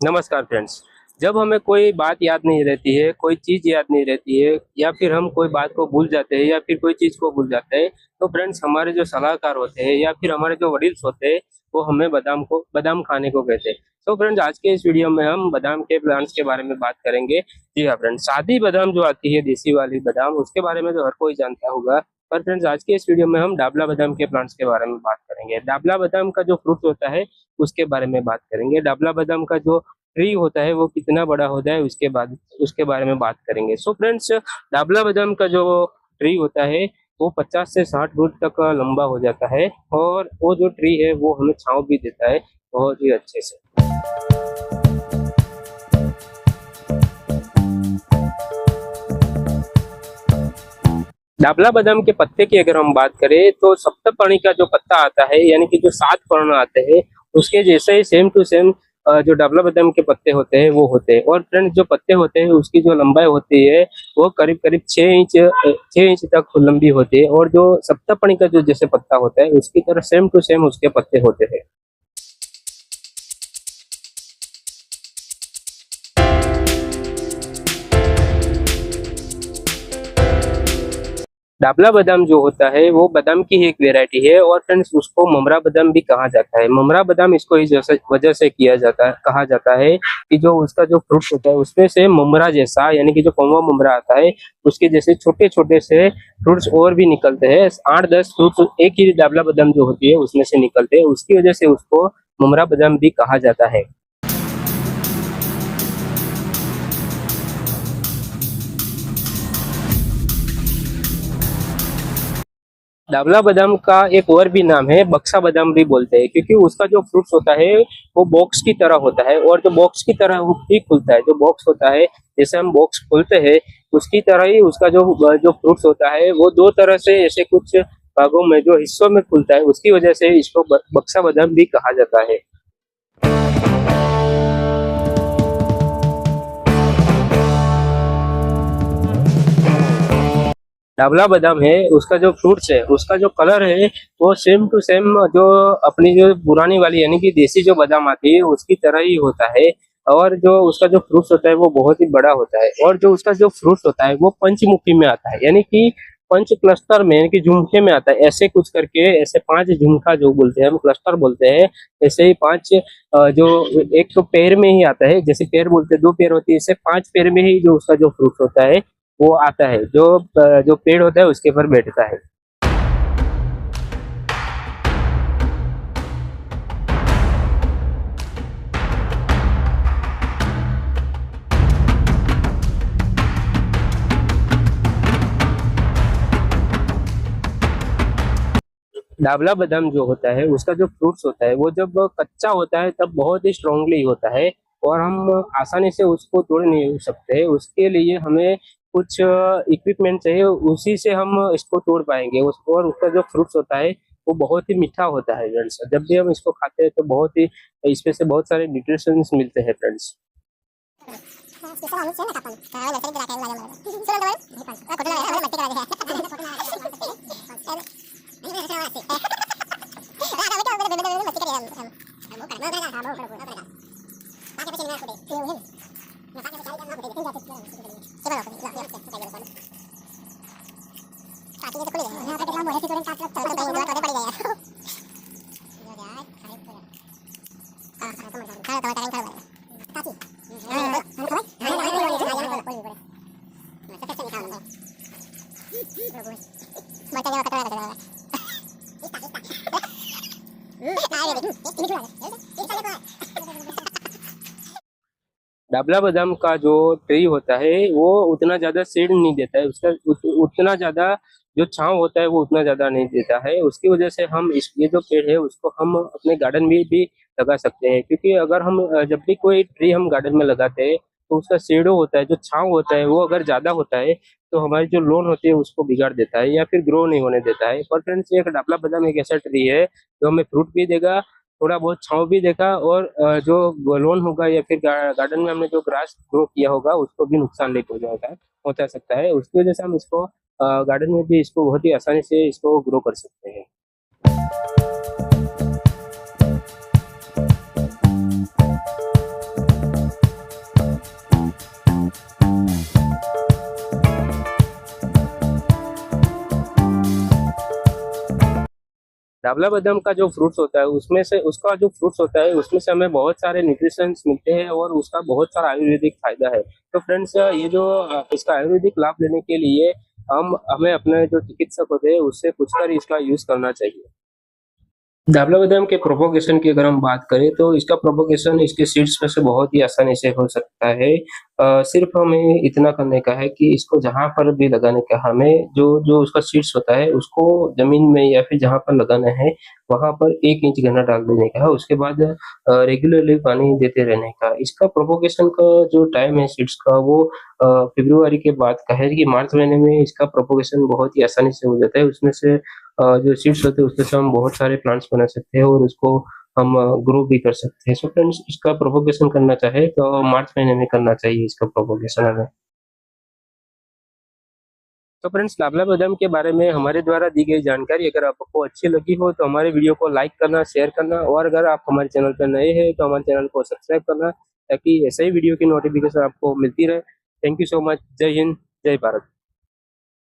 नमस्कार फ्रेंड्स। जब हमें कोई बात याद नहीं रहती है, कोई चीज़ याद नहीं रहती है या फिर हम कोई बात को भूल जाते हैं या फिर कोई चीज़ को भूल जाते हैं, तो फ्रेंड्स हमारे जो सलाहकार होते हैं या फिर हमारे जो वडील्स होते हैं, वो हमें बादाम खाने को कहते हैं। तो फ्रेंड्स आज के इस वीडियो में हम बादाम के प्लांट्स के बारे में बात करेंगे। जी हाँ फ्रेंड्स, सादी बादाम जो आती है, देसी वाली बादाम, उसके बारे में तो हर कोई जानता होगा। पर फ्रेंड्स आज के इस वीडियो में हम डाबला बादाम के प्लांट्स के बारे में बात करेंगे। डाबला बादाम का जो फ्रूट होता है उसके बारे में बात करेंगे। डाबला बादाम का जो ट्री होता है वो कितना बड़ा होता है उसके बारे में बात करेंगे। सो फ्रेंड्स, डाबला बादाम का जो ट्री होता है वो 50 से 60 फुट तक लंबा हो जाता है और वो जो ट्री है वो हमें छांव भी देता है बहुत ही अच्छे से। डाबला बादाम के पत्ते की अगर हम बात करें तो सप्तपर्णी का जो पत्ता आता है, यानी कि जो 7 पर्ण आते हैं, उसके जैसे ही सेम टू सेम जो डाबला बादाम के पत्ते होते हैं वो होते हैं। और फ्रेंड्स जो पत्ते होते हैं उसकी जो लंबाई होती है वो करीब करीब 6 इंच तक लंबी होती है। और जो सप्तपर्णी का जो जैसे पत्ता होता है उसकी तरह सेम टू सेम उसके पत्ते होते हैं। डाबला बादाम जो होता है वो बादाम की एक वेराइटी है और फ्रेंड्स उसको ममरा बादाम भी कहा जाता है। ममरा बादाम इसको इस वजह से कहा जाता है कि जो उसका जो फ्रूट होता है उसमें से ममरा जैसा, यानी कि जो कौवा ममरा आता है उसके जैसे छोटे छोटे से फ्रूट्स और भी निकलते हैं। 8-10 फ्रूट एक ही डाबला बादाम जो होती है उसमें से निकलते हैं, उसकी वजह से उसको ममरा बादाम भी कहा जाता है। डाबला बादाम का एक और भी नाम है, बक्सा बादाम भी बोलते हैं, क्योंकि उसका जो फ्रूट्स होता है वो बॉक्स की तरह होता है और जो बॉक्स की तरह ही खुलता है। जो बॉक्स होता है, जैसे हम बॉक्स खोलते हैं उसकी तरह ही उसका जो फ्रूट्स होता है वो 2 तरह से ऐसे कुछ भागों में जो हिस्सों में खुलता है, उसकी वजह से इसको बक्सा बादाम भी कहा जाता है। डाबला बादाम है, उसका जो फ्रूट्स है उसका जो कलर है वो सेम टू सेम जो अपनी जो पुरानी वाली यानी कि देसी जो बादाम आती है उसकी तरह ही होता है। और जो उसका जो फ्रूट्स होता है वो बहुत ही बड़ा होता है और जो उसका जो फ्रूट्स होता है वो पंचमुखी में आता है, यानी कि पंच क्लस्टर में, यानी कि झुमके में आता है। ऐसे कुछ करके ऐसे 5 झुमका जो बोलते हैं हम क्लस्टर बोलते हैं, ऐसे ही 5 जो एक तो पैर में ही आता है, जैसे पैर बोलते हैं 2 पैर होती है, ऐसे 5 पैर में ही जो उसका जो फ्रूट होता है वो आता है, जो पेड़ होता है उसके ऊपर बैठता है। डाबला बादाम जो होता है उसका जो फ्रूट्स होता है वो जब कच्चा होता है तब बहुत ही स्ट्रांगली होता है और हम आसानी से उसको तोड़ नहीं सकते। उसके लिए हमें कुछ इक्विपमेंट चाहिए, उसी से हम इसको तोड़ पाएंगे उसको। और उसका जो फ्रूट्स होता है वो बहुत ही मीठा होता है फ्रेंड्स। जब भी हम इसको खाते हैं तो बहुत ही इसमें से बहुत सारे न्यूट्रिशंस मिलते हैं फ्रेंड्स। डाबला बादाम का जो ट्री होता है वो उतना ज्यादा शेड नहीं देता है, उसका उतना ज्यादा जो छांव होता है वो उतना ज्यादा नहीं देता है। उसकी वजह से हम ये जो पेड़ है उसको हम अपने गार्डन में भी लगा सकते हैं, क्योंकि अगर हम जब भी कोई ट्री हम गार्डन में लगाते हैं तो उसका शेडो होता है, जो छांव होता है वो अगर ज्यादा होता है तो हमारी जो लोन होती है उसको बिगाड़ देता है या फिर ग्रो नहीं होने देता है। पर फ्रेंड्स एक डाबला बादाम एक ऐसा ट्री है जो हमें फ्रूट भी देगा थोड़ा बहुत छांव भी देखा, और जो लोन होगा या फिर गार्डन में हमने जो ग्रास ग्रो किया होगा उसको भी नुकसान नहीं पहुंचाएगा पहुंचा सकता है। उसकी वजह से हम इसको गार्डन में भी इसको बहुत ही आसानी से इसको ग्रो कर सकते हैं। ढाबला बादाम का जो फ्रूट्स होता है उसमें से उसका जो फ्रूट्स होता है उसमें से हमें बहुत सारे न्यूट्रिशंस मिलते हैं और उसका बहुत सारा आयुर्वेदिक फायदा है। तो फ्रेंड्स, ये जो इसका आयुर्वेदिक लाभ लेने के लिए हमें अपने जो चिकित्सक होते हैं उससे पूछकर इसका यूज करना चाहिए। ढाबला बादाम के प्रोपोगेशन की अगर हम बात करें तो इसका प्रोपोगेशन इसके सीड्स में से बहुत ही आसानी से हो सकता है। सिर्फ हमें इतना करने का है कि इसको जहाँ पर भी लगाने का, हमें जो जो उसका सीड्स होता है उसको जमीन में या फिर जहाँ पर लगाना है वहाँ पर 1 इंच गहरा डाल देने का है। उसके बाद रेगुलरली पानी देते रहने का। इसका प्रोपोगेशन का जो टाइम है सीड्स का वो फरवरी के बाद का है, कि मार्च महीने में इसका प्रोपोगेशन बहुत ही आसानी से हो जाता है। उसमें से जो सीड्स होते हैं उसमें से हम बहुत सारे प्लांट्स बना सकते हैं और उसको हम ग्रो भी कर सकते हैं। सो फ्रेंड्स, इसका प्रोपोगेशन करना चाहे तो मार्च महीने में करना चाहिए इसका प्रोपोगेशन हमें। तो फ्रेंड्स, लाबला बादाम के बारे में हमारे द्वारा दी गई जानकारी अगर आपको अच्छी लगी हो तो हमारे वीडियो को लाइक करना, शेयर करना, और अगर आप हमारे चैनल पर नए हैं तो हमारे चैनल को सब्सक्राइब करना, ताकि ऐसे ही वीडियो की नोटिफिकेशन आपको मिलती रहे। Thank you so much. जय हिंद, जय भारत।